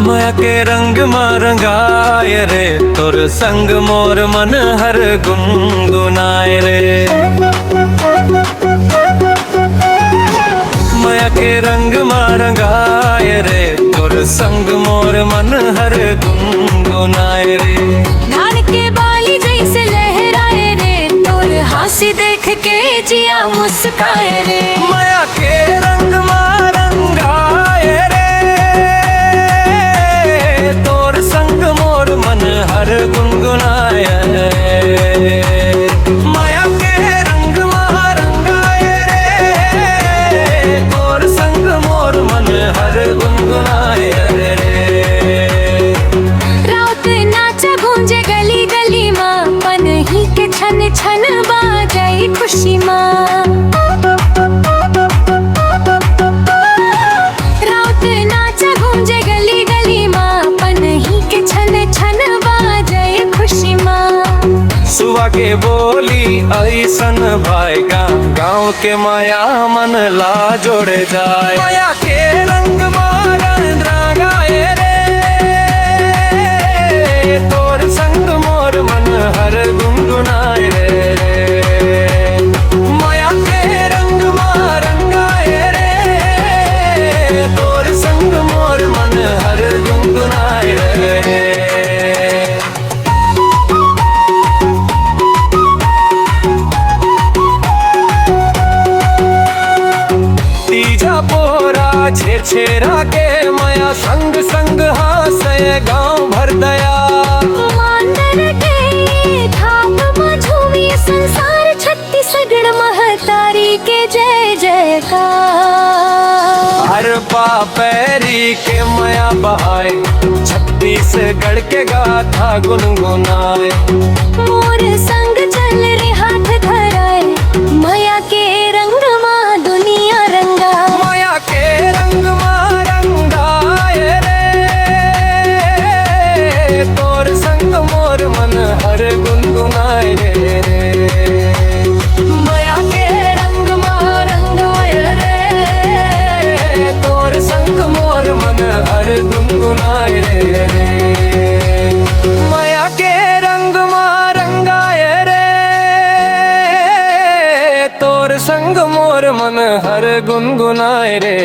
माया के रंग में रंगाय रे, तोर संग मोर मन हर गुनगुनाए रे। माया के रंग में रंगाय रे, तोर संग मोर मन हर गुनगुनाए रे। धान के बाली जैसे लहराए रे, तोर हासी देख के जिया मुस्काए रे। माया के रंग में रंगाए रे, तोर संग मोर मन हर गुनगुनाए रे। माया के रंग में रंगाए रे, तोर संग मोर मन हर गुनगुनाए रे। राउत नाचा गूंजे गली गली माँ, मन ही के छन छन बाजाई खुशी माँ। राउत नाचा गूंजे गली गली माँ, मन ही के छन छन बाजाई खुशी माँ। सुबह के बोली ऐसन भाईगा, गाँव के माया मन ला जोड़ जाए। माया के रंग मारन रंगाए रे, तोर संग मोर मन हर गुनगुनाए रे। माया के रंग में रंगाए रे, तोर संग मोर मन हर गुनगुनाए रे। तीजा पोरा छेरा के माया संग संग हासे गाँव भर दया। मांडर के थाप में झूमी संसार, छत्तीसगढ़ महतारी के जय जयकार। हर पैरी के माया बहाए, छत्तीसगढ़ के गाथा गुनगुनाए। मोर संग चल रे हाथ धराए, माया के रंग माँ दुनिया रंगा। माया के रंग में रंगाए रे, तोर संग मोर मन हर गुनगुनाए रे। माया के रंग में रंगाए रे, तोर संग मोर मन हर गुनगुनाए रे। माया के रंग में रंगाए रे, तोर संग मोर मन हर गुनगुनाए रे।